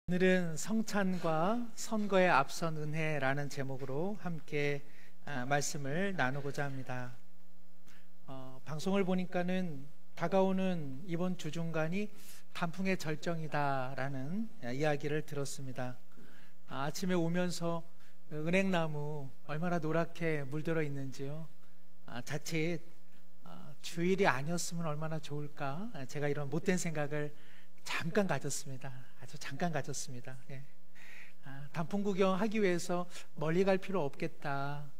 오늘은 성찬과 선거에 앞선 은혜라는 제목으로 함께 말씀을 나누고자 합니다. 방송을 보니까는 다가오는 이번 주중간이 단풍의 절정이다라는 이야기를 들었습니다. 아침에 오면서 은행나무 얼마나 노랗게 물들어 있는지요. 자칫 주일이 아니었으면 얼마나 좋을까, 제가 이런 못된 생각을 잠깐 가졌습니다. 아주 잠깐 가졌습니다. 단풍 구경하기 위해서 멀리 갈 필요 없겠다.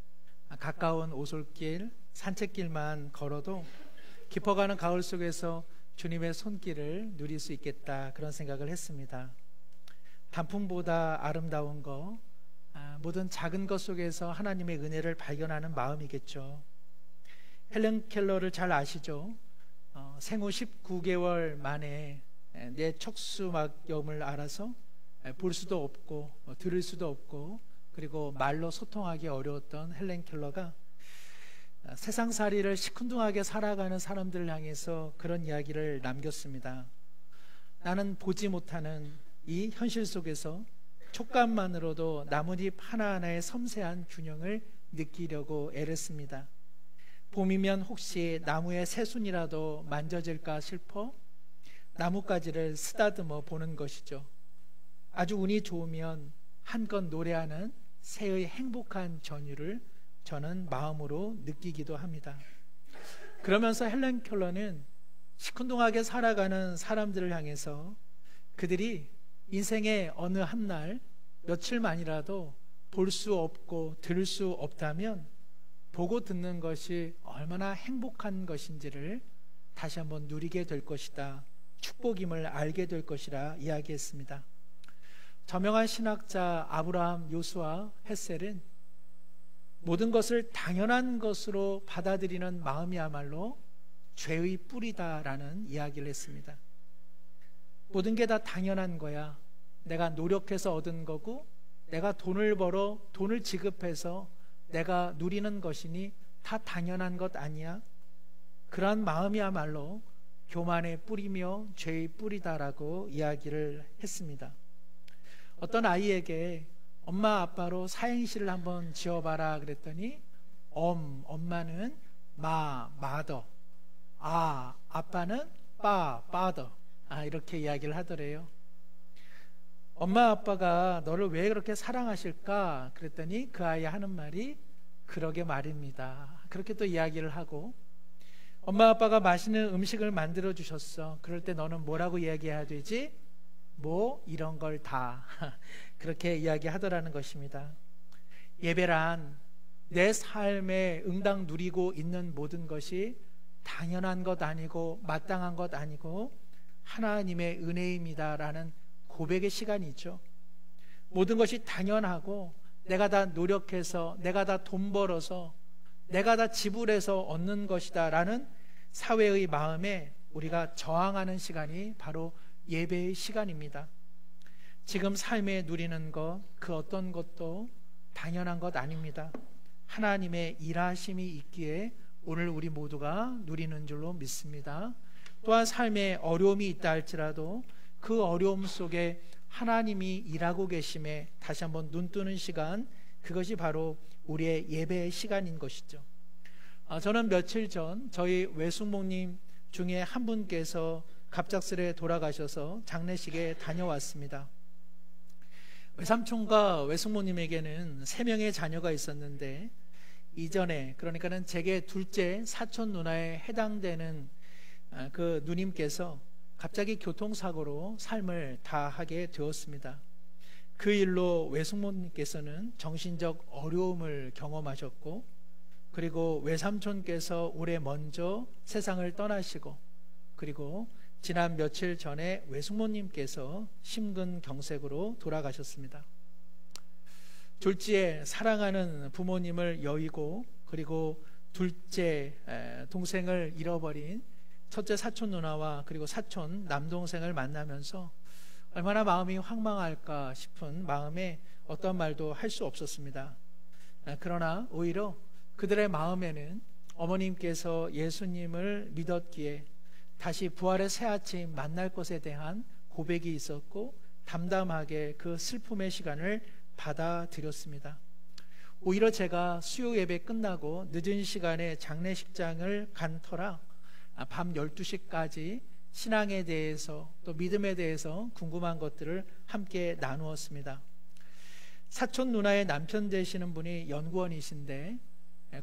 가까운 오솔길, 산책길만 걸어도 깊어가는 가을 속에서 주님의 손길을 누릴 수 있겠다, 그런 생각을 했습니다. 단풍보다 아름다운 것, 모든 작은 것 속에서 하나님의 은혜를 발견하는 마음이겠죠. 헬렌 켈러를 잘 아시죠? 생후 19개월 만에 내 척수막염을 알아서 볼 수도 없고 들을 수도 없고, 그리고 말로 소통하기 어려웠던 헬렌 켈러가 세상살이를 시큰둥하게 살아가는 사람들을 향해서 그런 이야기를 남겼습니다. 나는 보지 못하는 이 현실 속에서 촉감만으로도 나뭇잎 하나하나의 섬세한 균형을 느끼려고 애를 씁니다. 봄이면 혹시 나무의 새순이라도 만져질까 싶어 나뭇가지를 쓰다듬어 보는 것이죠. 아주 운이 좋으면 한껏 노래하는 새의 행복한 전율을 저는 마음으로 느끼기도 합니다. 그러면서 헬렌 켈러는 시큰둥하게 살아가는 사람들을 향해서 그들이 인생의 어느 한 날 며칠만이라도 볼 수 없고 들을 수 없다면 보고 듣는 것이 얼마나 행복한 것인지를 다시 한번 누리게 될 것이다, 축복임을 알게 될 것이라 이야기했습니다. 저명한 신학자 아브라함 요수아 헷셀은 모든 것을 당연한 것으로 받아들이는 마음이야말로 죄의 뿌리다라는 이야기를 했습니다. 모든 게 다 당연한 거야. 내가 노력해서 얻은 거고, 내가 돈을 벌어 돈을 지급해서 내가 누리는 것이니 다 당연한 것 아니야? 그러한 마음이야말로 교만의 뿌리며 죄의 뿌리다라고 이야기를 했습니다. 어떤 아이에게 엄마 아빠로 사행시를 한번 지어봐라 그랬더니 엄마는 mother, 아빠는 father, 이렇게 이야기를 하더래요. 엄마 아빠가 너를 왜 그렇게 사랑하실까 그랬더니 그 아이 하는 말이 그러게 말입니다, 그렇게 또 이야기를 하고, 엄마 아빠가 맛있는 음식을 만들어 주셨어. 그럴 때 너는 뭐라고 이야기해야 되지? 뭐 이런 걸 다 그렇게 이야기하더라는 것입니다. 예배란 내 삶에 응당 누리고 있는 모든 것이 당연한 것 아니고 마땅한 것 아니고 하나님의 은혜입니다라는 고백의 시간이죠. 모든 것이 당연하고 내가 다 노력해서, 내가 다 돈 벌어서, 내가 다 지불해서 얻는 것이다 라는 사회의 마음에 우리가 저항하는 시간이 바로 예배의 시간입니다. 지금 삶에 누리는 것, 그 어떤 것도 당연한 것 아닙니다. 하나님의 일하심이 있기에 오늘 우리 모두가 누리는 줄로 믿습니다. 또한 삶에 어려움이 있다 할지라도 그 어려움 속에 하나님이 일하고 계심에 다시 한번 눈 뜨는 시간, 그것이 바로 우리의 예배의 시간인 것이죠. 저는 며칠 전 저희 외숙모님 중에 한 분께서 갑작스레 돌아가셔서 장례식에 다녀왔습니다. 외삼촌과 외숙모님에게는 3명의 자녀가 있었는데, 이전에, 그러니까는 제게 둘째 사촌 누나에 해당되는 그 누님께서 갑자기 교통사고로 삶을 다하게 되었습니다. 그 일로 외숙모님께서는 정신적 어려움을 경험하셨고, 그리고 외삼촌께서 올해 먼저 세상을 떠나시고, 그리고 지난 며칠 전에 외숙모님께서 심근경색으로 돌아가셨습니다. 졸지에 사랑하는 부모님을 여의고, 그리고 둘째 동생을 잃어버린 첫째 사촌 누나와 그리고 사촌 남동생을 만나면서 얼마나 마음이 황망할까 싶은 마음에 어떤 말도 할 수 없었습니다. 그러나 오히려 그들의 마음에는 어머님께서 예수님을 믿었기에 다시 부활의 새 아침 만날 것에 대한 고백이 있었고, 담담하게 그 슬픔의 시간을 받아들였습니다. 오히려 제가 수요 예배 끝나고 늦은 시간에 장례식장을 간 터라 밤 12시까지 신앙에 대해서 또 믿음에 대해서 궁금한 것들을 함께 나누었습니다. 사촌 누나의 남편 되시는 분이 연구원이신데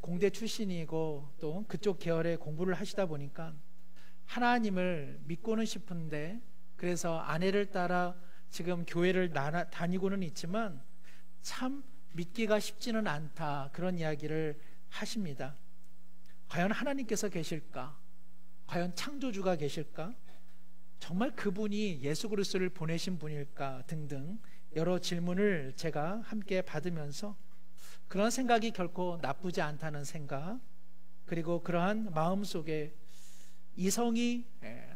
공대 출신이고 또 그쪽 계열의 공부를 하시다 보니까 하나님을 믿고는 싶은데, 그래서 아내를 따라 지금 교회를 다니고는 있지만 참 믿기가 쉽지는 않다, 그런 이야기를 하십니다. 과연 하나님께서 계실까? 과연 창조주가 계실까? 정말 그분이 예수 그리스도를 보내신 분일까? 등등 여러 질문을 제가 함께 받으면서 그런 생각이 결코 나쁘지 않다는 생각, 그리고 그러한 마음속에 이성이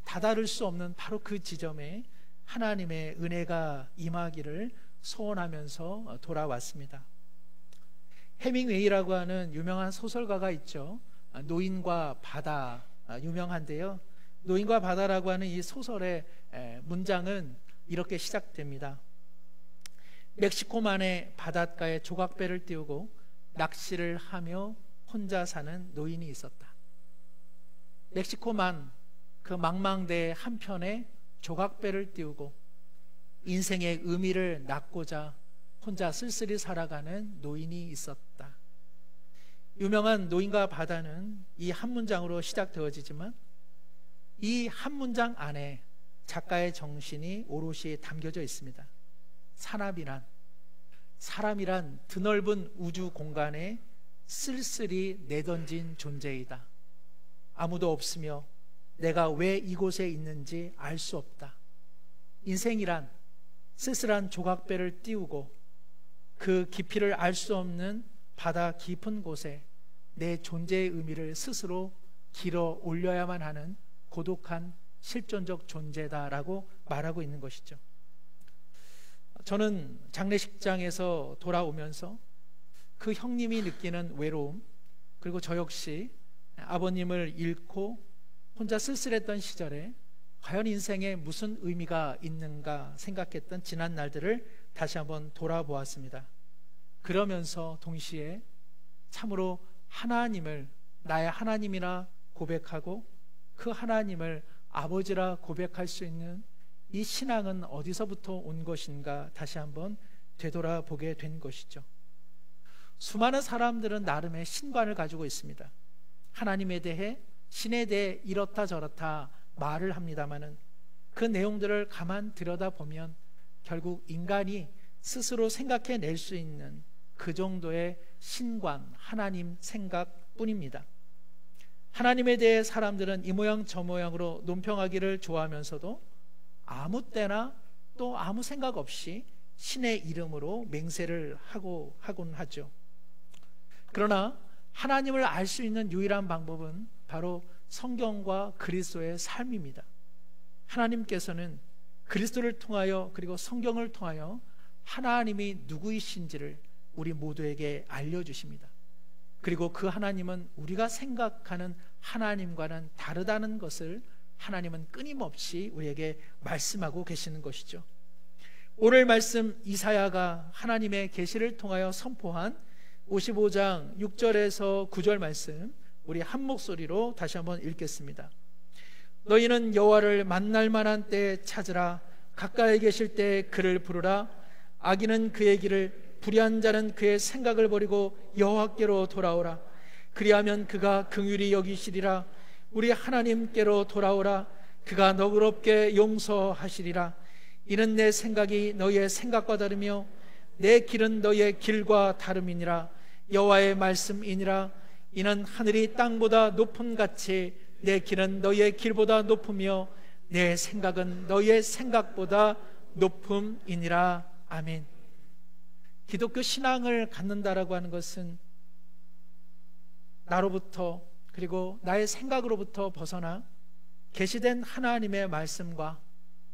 다다를 수 없는 바로 그 지점에 하나님의 은혜가 임하기를 소원하면서 돌아왔습니다. 해밍웨이라고 하는 유명한 소설가가 있죠. 노인과 바다, 유명한데요. 노인과 바다라고 하는 이 소설의 문장은 이렇게 시작됩니다. 멕시코만의 바닷가에 조각배를 띄우고 낚시를 하며 혼자 사는 노인이 있었다. 멕시코만 그 망망대해 한편에 조각배를 띄우고 인생의 의미를 낳고자 혼자 쓸쓸히 살아가는 노인이 있었다. 유명한 노인과 바다는 이 한 문장으로 시작되어지지만 이 한 문장 안에 작가의 정신이 오롯이 담겨져 있습니다. 사람이란 드넓은 우주 공간에 쓸쓸히 내던진 존재이다. 아무도 없으며 내가 왜 이곳에 있는지 알 수 없다. 인생이란 쓸쓸한 조각배를 띄우고 그 깊이를 알 수 없는 바다 깊은 곳에 내 존재의 의미를 스스로 길어 올려야만 하는 고독한 실존적 존재다라고 말하고 있는 것이죠. 저는 장례식장에서 돌아오면서 그 형님이 느끼는 외로움, 그리고 저 역시 아버님을 잃고 혼자 쓸쓸했던 시절에 과연 인생에 무슨 의미가 있는가 생각했던 지난 날들을 다시 한번 돌아보았습니다. 그러면서 동시에 참으로 하나님을 나의 하나님이라 고백하고 그 하나님을 아버지라 고백할 수 있는 이 신앙은 어디서부터 온 것인가 다시 한번 되돌아보게 된 것이죠. 수많은 사람들은 나름의 신관을 가지고 있습니다. 하나님에 대해, 신에 대해 이렇다 저렇다 말을 합니다마는 그 내용들을 가만 들여다보면 결국 인간이 스스로 생각해낼 수 있는 그 정도의 신관, 하나님 생각뿐입니다. 하나님에 대해 사람들은 이 모양 저 모양으로 논평하기를 좋아하면서도 아무 때나 또 아무 생각 없이 신의 이름으로 맹세를 하곤 하죠. 그러나 하나님을 알 수 있는 유일한 방법은 바로 성경과 그리스도의 삶입니다. 하나님께서는 그리스도를 통하여 그리고 성경을 통하여 하나님이 누구이신지를 우리 모두에게 알려주십니다. 그리고 그 하나님은 우리가 생각하는 하나님과는 다르다는 것을 하나님은 끊임없이 우리에게 말씀하고 계시는 것이죠. 오늘 말씀 이사야가 하나님의 계시를 통하여 선포한 55장 6절에서 9절 말씀, 우리 한 목소리로 다시 한번 읽겠습니다. 너희는 여호와를 만날 만한 때에 찾으라. 가까이 계실 때에 그를 부르라. 악인은 그의 길을, 불의한 자는 그의 생각을 버리고 여호와께로 돌아오라. 그리하면 그가 긍휼히 여기시리라. 우리 하나님께로 돌아오라. 그가 너그럽게 용서하시리라. 이는 내 생각이 너희의 생각과 다르며 내 길은 너희의 길과 다름이니라. 여호와의 말씀이니라. 이는 하늘이 땅보다 높음 같이 내 길은 너희의 길보다 높으며 내 생각은 너희의 생각보다 높음이니라. 아멘. 기독교 신앙을 갖는다라고 하는 것은 나로부터 그리고 나의 생각으로부터 벗어나 계시된 하나님의 말씀과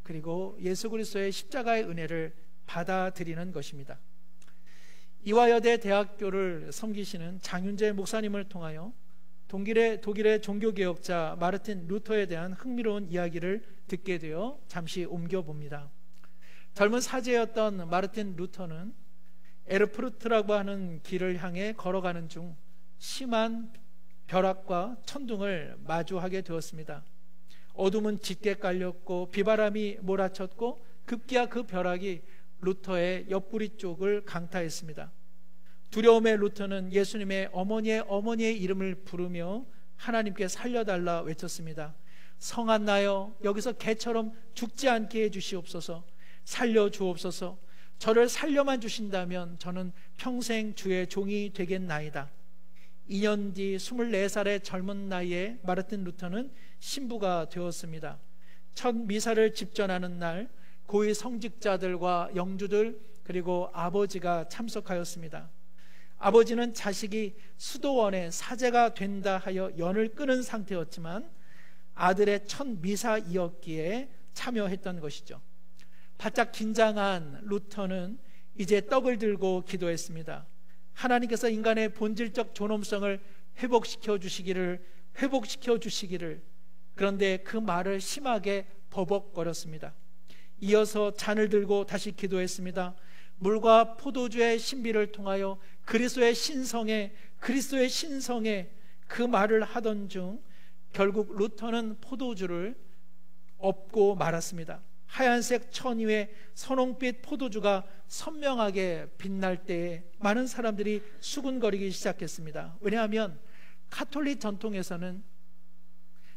그리고 예수 그리스도의 십자가의 은혜를 받아들이는 것입니다. 이화여대 대학교를 섬기시는 장윤재 목사님을 통하여 독일의 종교개혁자 마르틴 루터에 대한 흥미로운 이야기를 듣게 되어 잠시 옮겨봅니다. 젊은 사제였던 마르틴 루터는 에르푸르트라고 하는 길을 향해 걸어가는 중 심한 벼락과 천둥을 마주하게 되었습니다. 어둠은 짙게 깔렸고 비바람이 몰아쳤고 급기야 그 벼락이 루터의 옆구리 쪽을 강타했습니다. 두려움의 루터는 예수님의 어머니의 이름을 부르며 하나님께 살려달라 외쳤습니다. 성한나여, 여기서 개처럼 죽지 않게 해주시옵소서. 살려주옵소서. 저를 살려만 주신다면 저는 평생 주의 종이 되겠나이다. 2년 뒤 24살의 젊은 나이에 마르틴 루터는 신부가 되었습니다. 첫 미사를 집전하는 날 고위 성직자들과 영주들 그리고 아버지가 참석하였습니다. 아버지는 자식이 수도원의 사제가 된다 하여 연을 끊은 상태였지만 아들의 첫 미사이었기에 참여했던 것이죠. 바짝 긴장한 루터는 이제 떡을 들고 기도했습니다. 하나님께서 인간의 본질적 존엄성을 회복시켜 주시기를. 그런데 그 말을 심하게 버벅거렸습니다. 이어서 잔을 들고 다시 기도했습니다. 물과 포도주의 신비를 통하여 그리스도의 신성에 그 말을 하던 중 결국 루터는 포도주를 엎고 말았습니다. 하얀색 천 위에 선홍빛 포도주가 선명하게 빛날 때에 많은 사람들이 수군거리기 시작했습니다. 왜냐하면 가톨릭 전통에서는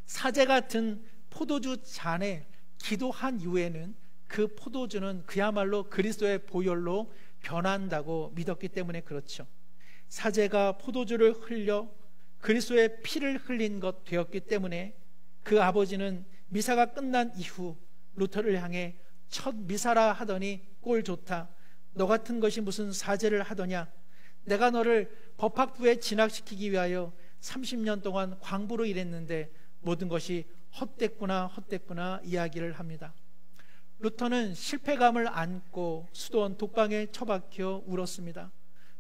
사제 같은 포도주 잔에 기도한 이후에는 그 포도주는 그야말로 그리스도의 보혈로 변한다고 믿었기 때문에 그렇죠. 사제가 포도주를 흘려 그리스도의 피를 흘린 것 되었기 때문에 그 아버지는 미사가 끝난 이후 루터를 향해 첫 미사라 하더니 꼴 좋다. 너 같은 것이 무슨 사제를 하더냐. 내가 너를 법학부에 진학시키기 위하여 30년 동안 광부로 일했는데 모든 것이 헛됐구나 이야기를 합니다. 루터는 실패감을 안고 수도원 독방에 처박혀 울었습니다.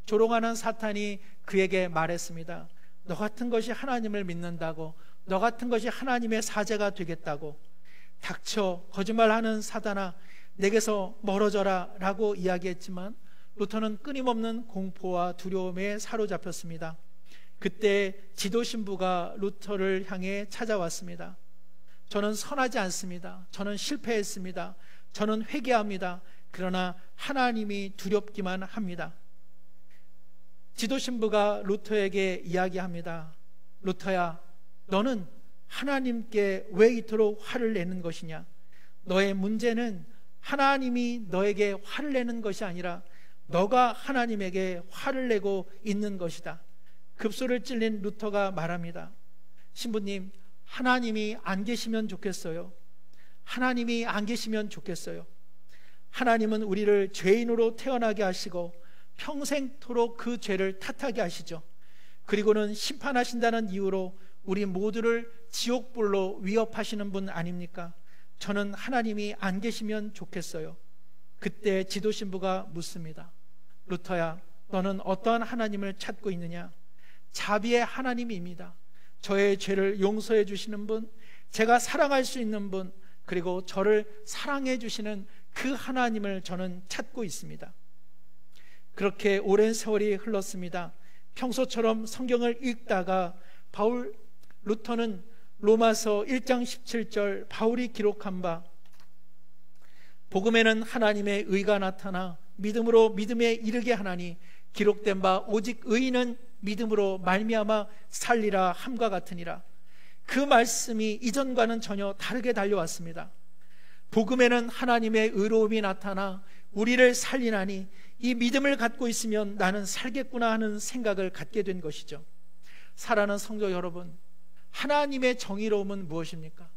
조롱하는 사탄이 그에게 말했습니다. 너 같은 것이 하나님을 믿는다고, 너 같은 것이 하나님의 사제가 되겠다고. 닥쳐, 거짓말하는 사단아, 내게서 멀어져라 라고 이야기했지만 루터는 끊임없는 공포와 두려움에 사로잡혔습니다. 그때 지도신부가 루터를 향해 찾아왔습니다. 저는 선하지 않습니다. 저는 실패했습니다. 저는 회개합니다. 그러나 하나님이 두렵기만 합니다. 지도신부가 루터에게 이야기합니다. 루터야, 너는 하나님께 왜 이토록 화를 내는 것이냐? 너의 문제는 하나님이 너에게 화를 내는 것이 아니라 너가 하나님에게 화를 내고 있는 것이다. 급소를 찔린 루터가 말합니다. 신부님, 하나님이 안 계시면 좋겠어요. 하나님이 안 계시면 좋겠어요. 하나님은 우리를 죄인으로 태어나게 하시고 평생토록 그 죄를 탓하게 하시죠. 그리고는 심판하신다는 이유로 우리 모두를 지옥불로 위협하시는 분 아닙니까? 저는 하나님이 안 계시면 좋겠어요. 그때 지도신부가 묻습니다. 루터야, 너는 어떠한 하나님을 찾고 있느냐? 자비의 하나님입니다. 저의 죄를 용서해 주시는 분, 제가 사랑할 수 있는 분, 그리고 저를 사랑해 주시는 그 하나님을 저는 찾고 있습니다. 그렇게 오랜 세월이 흘렀습니다. 평소처럼 성경을 읽다가 루터는 로마서 1장 17절 바울이 기록한 바 복음에는 하나님의 의가 나타나 믿음으로 믿음에 이르게 하나니 기록된 바 오직 의인은 믿음으로 말미암아 살리라 함과 같으니라. 그 말씀이 이전과는 전혀 다르게 달려왔습니다. 복음에는 하나님의 의로움이 나타나 우리를 살리나니 이 믿음을 갖고 있으면 나는 살겠구나 하는 생각을 갖게 된 것이죠. 사랑하는 성도 여러분, 하나님의 정의로움은 무엇입니까?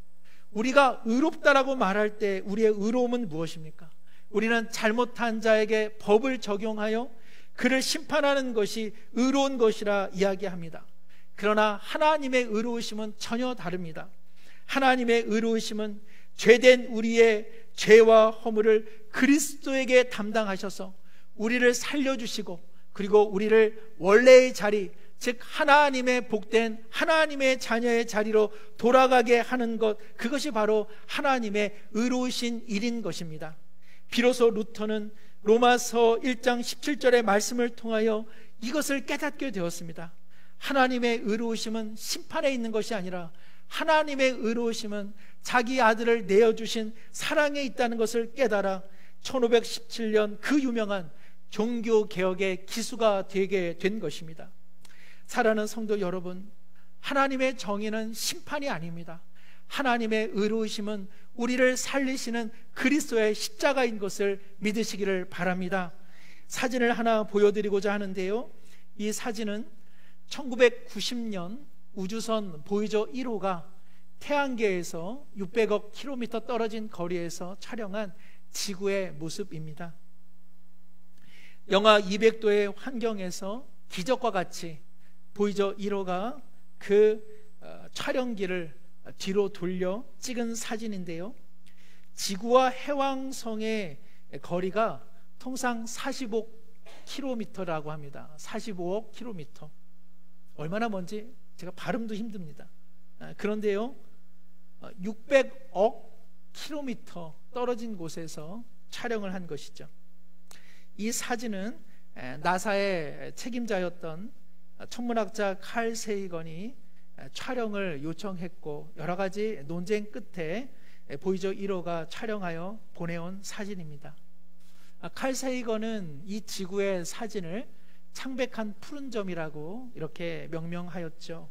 우리가 의롭다라고 말할 때 우리의 의로움은 무엇입니까? 우리는 잘못한 자에게 법을 적용하여 그를 심판하는 것이 의로운 것이라 이야기합니다. 그러나 하나님의 의로우심은 전혀 다릅니다. 하나님의 의로우심은 죄된 우리의 죄와 허물을 그리스도에게 담당하셔서 우리를 살려주시고 그리고 우리를 원래의 자리, 즉 하나님의 복된 하나님의 자녀의 자리로 돌아가게 하는 것, 그것이 바로 하나님의 의로우신 일인 것입니다. 비로소 루터는 로마서 1장 17절의 말씀을 통하여 이것을 깨닫게 되었습니다. 하나님의 의로우심은 심판에 있는 것이 아니라 하나님의 의로우심은 자기 아들을 내어주신 사랑에 있다는 것을 깨달아 1517년 그 유명한 종교개혁의 기수가 되게 된 것입니다. 사랑하는 성도 여러분, 하나님의 정의는 심판이 아닙니다. 하나님의 의로우심은 우리를 살리시는 그리스도의 십자가인 것을 믿으시기를 바랍니다. 사진을 하나 보여드리고자 하는데요, 이 사진은 1990년 우주선 보이저 1호가 태양계에서 600억 킬로미터 떨어진 거리에서 촬영한 지구의 모습입니다. 영하 200도의 환경에서 기적과 같이 보이저 1호가 그 촬영기를 뒤로 돌려 찍은 사진인데요, 지구와 해왕성의 거리가 통상 45km라고 합니다. 45억 킬로미터. 얼마나 먼지 제가 발음도 힘듭니다. 그런데요, 600억 킬로미터 떨어진 곳에서 촬영을 한 것이죠. 이 사진은 나사의 책임자였던 천문학자 칼 세이건이 촬영을 요청했고 여러 가지 논쟁 끝에 보이저 1호가 촬영하여 보내온 사진입니다. 칼 세이건은 이 지구의 사진을 창백한 푸른 점이라고 이렇게 명명하였죠.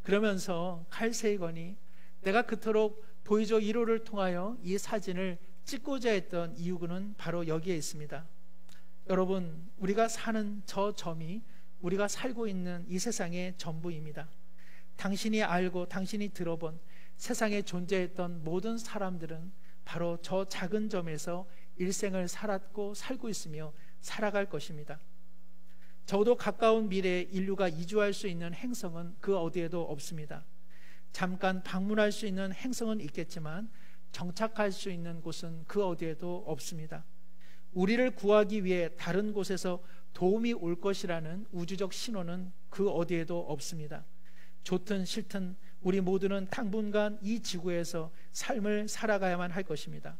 그러면서 칼 세이건이 내가 그토록 보이저 1호를 통하여 이 사진을 찍고자 했던 이유는 바로 여기에 있습니다. 여러분, 우리가 사는 저 점이 우리가 살고 있는 이 세상의 전부입니다. 당신이 알고 당신이 들어본 세상에 존재했던 모든 사람들은 바로 저 작은 점에서 일생을 살았고 살고 있으며 살아갈 것입니다. 적어도 가까운 미래에 인류가 이주할 수 있는 행성은 그 어디에도 없습니다. 잠깐 방문할 수 있는 행성은 있겠지만 정착할 수 있는 곳은 그 어디에도 없습니다. 우리를 구하기 위해 다른 곳에서 도움이 올 것이라는 우주적 신호는 그 어디에도 없습니다. 좋든 싫든 우리 모두는 당분간 이 지구에서 삶을 살아가야만 할 것입니다.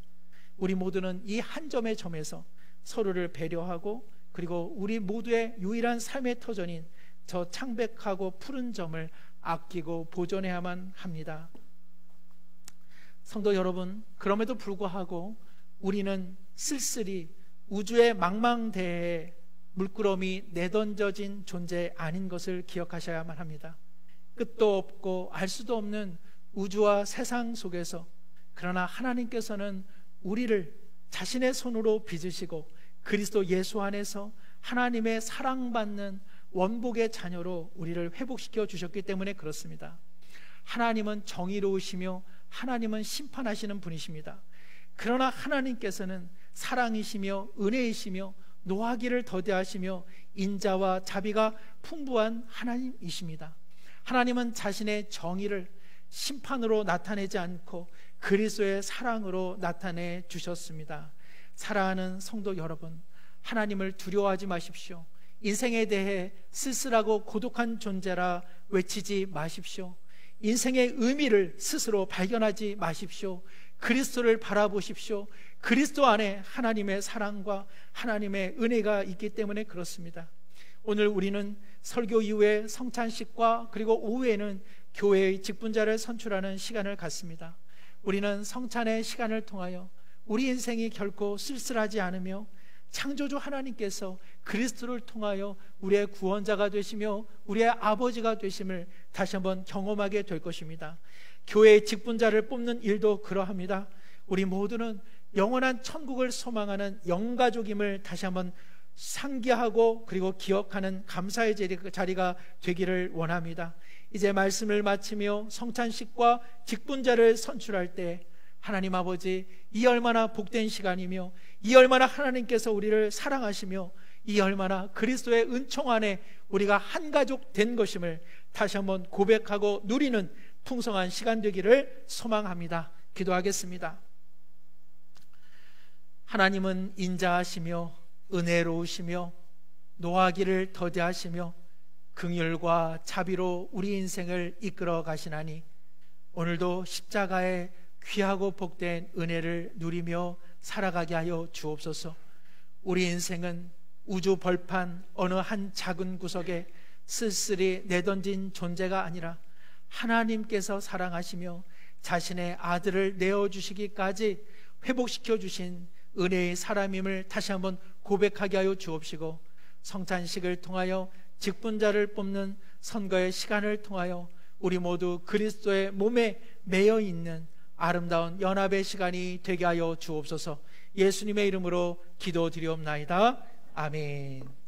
우리 모두는 이 한 점의 점에서 서로를 배려하고 그리고 우리 모두의 유일한 삶의 터전인 저 창백하고 푸른 점을 아끼고 보존해야만 합니다. 성도 여러분, 그럼에도 불구하고 우리는 쓸쓸히 우주의 망망대해에 물끄러미 내던져진 존재 아닌 것을 기억하셔야만 합니다. 끝도 없고 알 수도 없는 우주와 세상 속에서 그러나 하나님께서는 우리를 자신의 손으로 빚으시고 그리스도 예수 안에서 하나님의 사랑받는 원복의 자녀로 우리를 회복시켜 주셨기 때문에 그렇습니다. 하나님은 정의로우시며 하나님은 심판하시는 분이십니다. 그러나 하나님께서는 사랑이시며 은혜이시며 노하기를 더디하시며 인자와 자비가 풍부한 하나님이십니다. 하나님은 자신의 정의를 심판으로 나타내지 않고 그리스도의 사랑으로 나타내 주셨습니다. 사랑하는 성도 여러분, 하나님을 두려워하지 마십시오. 인생에 대해 쓸쓸하고 고독한 존재라 외치지 마십시오. 인생의 의미를 스스로 발견하지 마십시오. 그리스도를 바라보십시오. 그리스도 안에 하나님의 사랑과 하나님의 은혜가 있기 때문에 그렇습니다. 오늘 우리는 설교 이후에 성찬식과 그리고 오후에는 교회의 직분자를 선출하는 시간을 갖습니다. 우리는 성찬의 시간을 통하여 우리 인생이 결코 쓸쓸하지 않으며 창조주 하나님께서 그리스도를 통하여 우리의 구원자가 되시며 우리의 아버지가 되심을 다시 한번 경험하게 될 것입니다. 교회의 직분자를 뽑는 일도 그러합니다. 우리 모두는 영원한 천국을 소망하는 영가족임을 다시 한번 상기하고 그리고 기억하는 감사의 자리가 되기를 원합니다. 이제 말씀을 마치며 성찬식과 직분자를 선출할 때 하나님 아버지, 이 얼마나 복된 시간이며 이 얼마나 하나님께서 우리를 사랑하시며 이 얼마나 그리스도의 은총 안에 우리가 한 가족 된 것임을 다시 한번 고백하고 누리는 풍성한 시간 되기를 소망합니다. 기도하겠습니다. 하나님은 인자하시며 은혜로우시며 노하기를 더디하시며 긍휼과 자비로 우리 인생을 이끌어 가시나니 오늘도 십자가의 귀하고 복된 은혜를 누리며 살아가게 하여 주옵소서. 우리 인생은 우주 벌판 어느 한 작은 구석에 쓸쓸히 내던진 존재가 아니라 하나님께서 사랑하시며 자신의 아들을 내어주시기까지 회복시켜 주신 은혜의 사람임을 다시 한번 고백하게 하여 주옵시고, 성찬식을 통하여 직분자를 뽑는 선거의 시간을 통하여 우리 모두 그리스도의 몸에 매여 있는 아름다운 연합의 시간이 되게 하여 주옵소서. 예수님의 이름으로 기도드리옵나이다. 아멘.